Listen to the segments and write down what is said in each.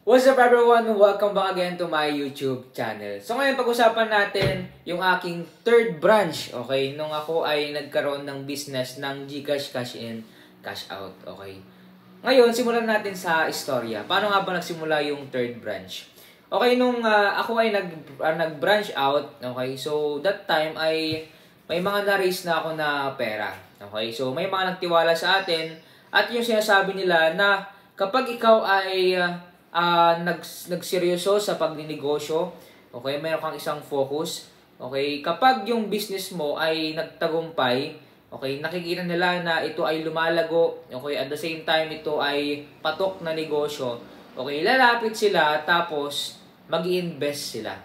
What's up everyone? Welcome back again to my YouTube channel. So ngayon pag-usapan natin yung aking third branch, okay? Nung ako ay nagkaroon ng business ng GCash Cash In, Cash Out, okay? Ngayon, simulan natin sa istorya. Paano nga ba nagsimula yung third branch? Okay, nung ako ay nag-branch out, okay? So that time ay may mga na-raise na ako na pera, okay? So may mga nagtiwala sa atin at yung sinasabi nila na kapag ikaw ay nagseryoso sa pagninegosyo, okay, meron kang isang focus, okay, kapag yung business mo ay nagtagumpay, okay, nakikita nila na ito ay lumalago, okay, at the same time ito ay patok na negosyo, okay, lalapit sila tapos mag-i-invest sila.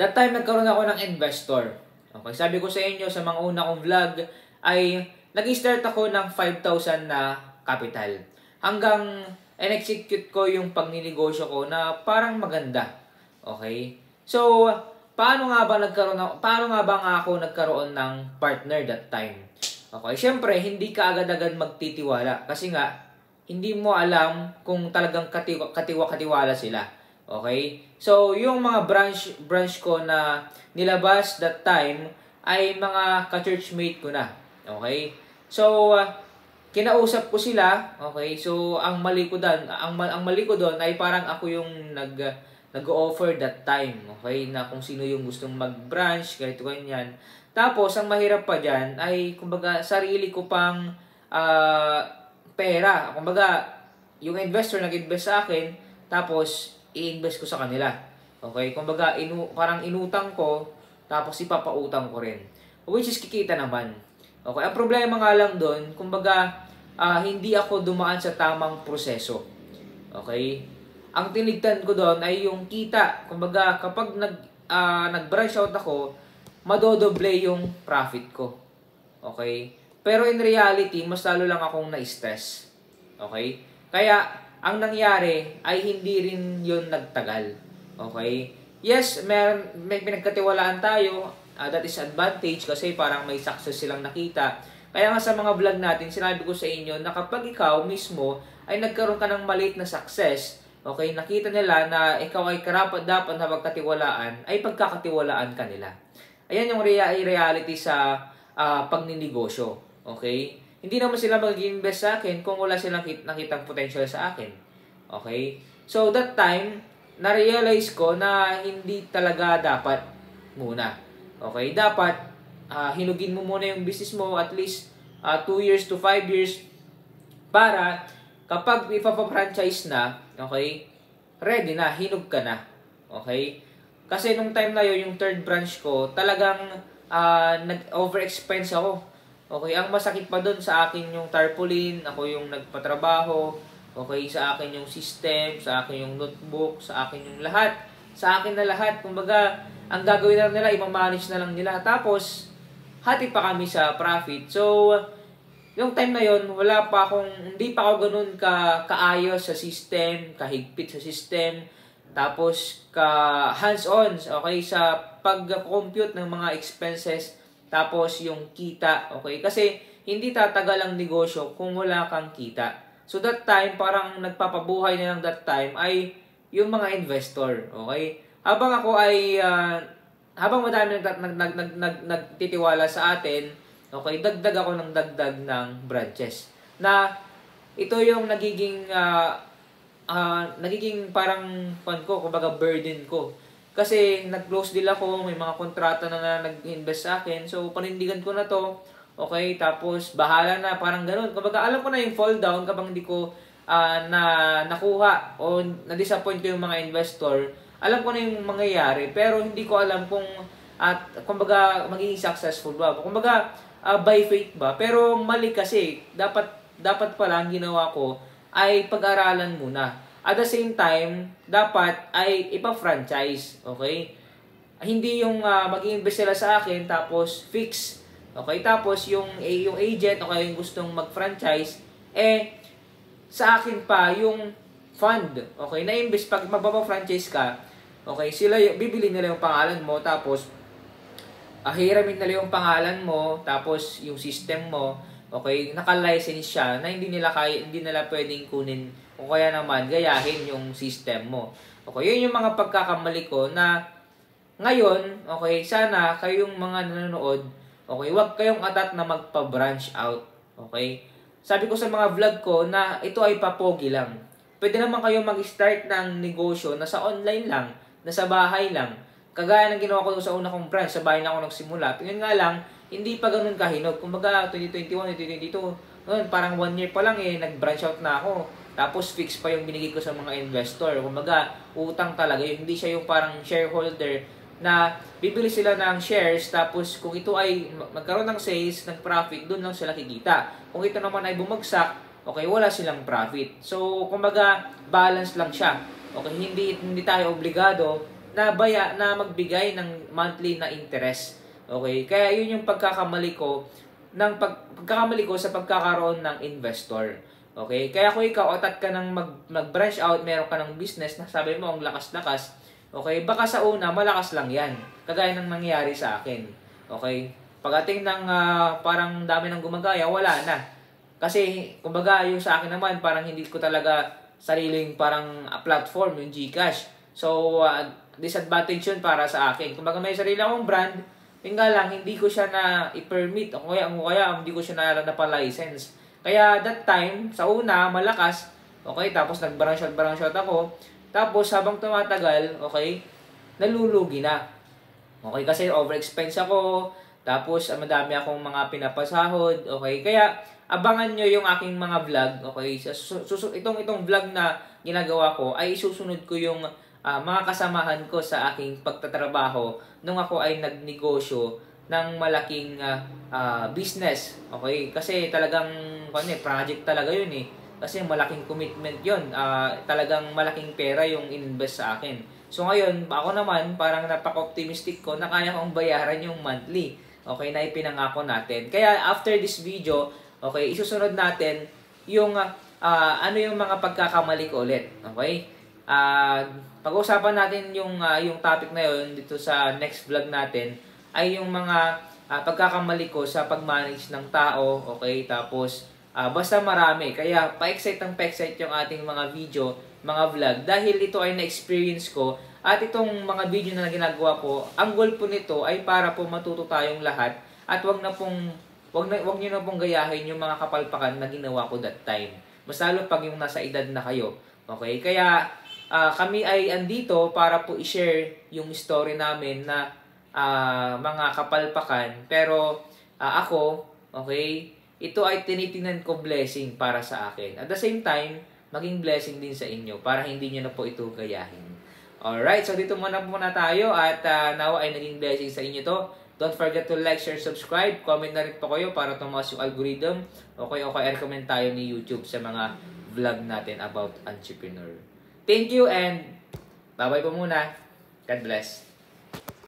That time nagkaroon ako ng investor, okay, sabi ko sa inyo sa mga una kong vlog ay nag-start ako ng 5,000 na capital hanggang in-execute ko yung pagninegosyo ko na parang maganda. Okay? So, paano nga ba ako nagkaroon ng partner that time? Okay, syempre hindi ka agad-agad magtitiwala kasi nga hindi mo alam kung talagang katiwala sila. Okay? So, yung mga branch ko na nilabas that time ay mga ka-churchmate ko na. Okay? So, kinausap ko sila, okay? So, ang mali ko doon ay parang ako yung nag-offer that time, okay? Na kung sino yung gustong mag-branch, ganito ganyan. Tapos, ang mahirap pa diyan ay kumbaga sarili ko pang pera. Kumbaga, yung investor nag-invest sa akin, tapos i-invest ko sa kanila. Okay? Kumbaga, parang inutang ko, tapos ipapautang ko rin. Which is kikita naman. Okay, ang problema nga lang doon, kumbaga, hindi ako dumaan sa tamang proseso. Okay? Ang tinignan ko doon ay yung kita. Kumbaga, kapag nag-branch out ako, madodoble yung profit ko. Okay? Pero in reality, mas lalo lang akong na-stress. Okay? Kaya, ang nangyari ay hindi rin yun nagtagal. Okay? Yes, may pinagkatiwalaan tayo. That is advantage kasi parang may success silang nakita. Kaya nga sa mga vlog natin, sinabi ko sa inyo na kapag ikaw mismo ay nagkaroon ka ng maliit na success, okay, nakita nila na ikaw ay karapat-dapat na pagkatiwalaan, ay pagkakatiwalaan ka nila. Ayan yung reality sa pagninegosyo. Okay? Hindi naman sila mag-invest sa akin kung wala silang nakitang potential sa akin. Okay? So that time, na-realize ko na hindi talaga dapat muna. Okay, dapat hinugin mo muna yung business mo at least 2 years to 5 years para kapag ipapa-franchise na, okay, ready na, hinug ka na. Okay? Kasi nung time na yun, yung third branch ko, talagang nag-overexpense ako. Okay, ang masakit pa doon sa akin yung tarpaulin, ako yung nagpatrabaho, okay, sa akin yung system, sa akin yung notebook, sa akin yung lahat. Sa akin na lahat, kumbaga, ang gagawin lang nila, i-manage na lang nila. Tapos, hati pa kami sa profit. So, yung time na yon hindi pa ako ganun kaayos sa system, kahigpit sa system, tapos hands-on, okay, sa pag-compute ng mga expenses, tapos yung kita, okay? Kasi, hindi tatagal ang negosyo kung wala kang kita. So, that time, parang nagpapabuhay na lang that time ay yung mga investor, okay? Habang ako ay habang madami nagtitiwala sa atin, okay, dagdag ako ng dagdag ng branches. Na ito yung nagiging parang kumbaga burden ko. Kasi nag-close deal ako, may mga kontrata na nag-invest sa akin. So panindigan ko na to. Okay, tapos bahala na, parang ganoon. Kumbaga alam ko na yung fall down kapag hindi ko nakuha o na-disappoint ko yung mga investor. Alam ko na yung mangyayari, pero hindi ko alam kung kumbaga magiging successful ba. Kumbaga by faith ba. Pero mali kasi, dapat pala ang ginawa ko ay pag-aralan muna. At the same time, dapat ay ipa-franchise, okay? Hindi yung mag-i-invest sila sa akin tapos fix. Okay, tapos yung agent o yung gustong mag-franchise sa akin pa yung fund. Okay, na-invest pag magpapa-franchise ka. Okay, sila bibili nila yung pangalan mo, tapos hiramin nila yung pangalan mo, tapos yung system mo, okay, naka-license siya na hindi nila pwedeng kunin o kaya naman gayahin yung system mo. Okay, yun yung mga pagkakamali ko na ngayon, okay, sana kayong mga nanonood, okay, wag kayong atat na magpa-branch out. Okay? Sabi ko sa mga vlog ko na ito ay papogi lang. Pwede naman kayo mag-start ng negosyo na sa online lang, na sa bahay lang. Kagaya ng ginawa ko sa una kong branch, sa bahay na ako nagsimula. Yun nga lang, hindi pa ganun kahinog. Kumbaga, 2021, 2022, noon, parang 1 year pa lang nag-branch out na ako. Tapos fix pa yung binigay ko sa mga investor. Kumbaga, utang talaga yun. Hindi siya yung parang shareholder na bibili sila ng shares tapos kung ito ay magkaroon ng sales, ng profit, doon lang sila kikita. Kung ito naman ay bumagsak, okay, wala silang profit. So, kumbaga, balance lang siya. Okay, hindi tayo obligado na magbigay ng monthly na interest. Okay, kaya yun yung pagkakamali ko sa pagkakaroon ng investor. Okay, kaya kung ikaw atat ka ng mag-branch out, meron ka ng business na sabi mo ang lakas-lakas. Okay, baka sa una malakas lang 'yan. Kagaya ng nangyari sa akin. Okay? Pagdating ng parang dami ng gumagaya, wala na. Kasi kumbaga yung sa akin naman parang hindi ko talaga sariling parang platform yung GCash. So disadvantage yun para sa akin. Kumbaga may sarili akong brand, tinggal lang hindi ko siya na i-permit o kaya hindi ko siya na pa-license. Kaya that time sa una malakas, okay, tapos nag-branch out ako. Tapos, habang tumatagal, okay, nalulugi na. Okay, kasi overexpense ako, tapos madami akong mga pinapasahod, okay. Kaya, abangan nyo yung aking mga vlog, okay. Itong vlog na ginagawa ko, ay isusunod ko yung mga kasamahan ko sa aking pagtatrabaho nung ako ay nagnegosyo ng malaking business, okay. Kasi talagang, project talaga yun eh. Kasi malaking commitment yun. Talagang malaking pera yung invest sa akin. So ngayon, ako naman, parang napaka-optimistic ko na kaya kong bayaran yung monthly. Okay, na ipinangako natin. Kaya after this video, okay, isusunod natin yung ano yung mga pagkakamali ko ulit. Okay? Pag-uusapan natin yung topic na yun dito sa next vlog natin ay yung mga pagkakamali ko sa pag-manage ng tao. Okay? Tapos, basta marami. Kaya pa-excite yung ating mga video, mga vlog. Dahil ito ay na-experience ko at itong mga video na ginagawa ko, ang goal po nito ay para po matuto tayong lahat at wag niyo na pong gayahin yung mga kapalpakan na ginawa ko that time. Mas lalo pag yung nasa edad na kayo. Okay? Kaya kami ay andito para po i-share yung story namin na mga kapalpakan. Pero ako, okay, ito ay tinitingnan ko blessing para sa akin. At the same time, maging blessing din sa inyo para hindi nyo na po ito gayahin. Alright, so dito muna tayo at nawa ay naging blessing sa inyo to. Don't forget to like, share, subscribe. Comment na rin po kayo para tumaas yung algorithm. Okay, recommend tayo ni YouTube sa mga vlog natin about entrepreneur. Thank you and bye-bye po muna. God bless.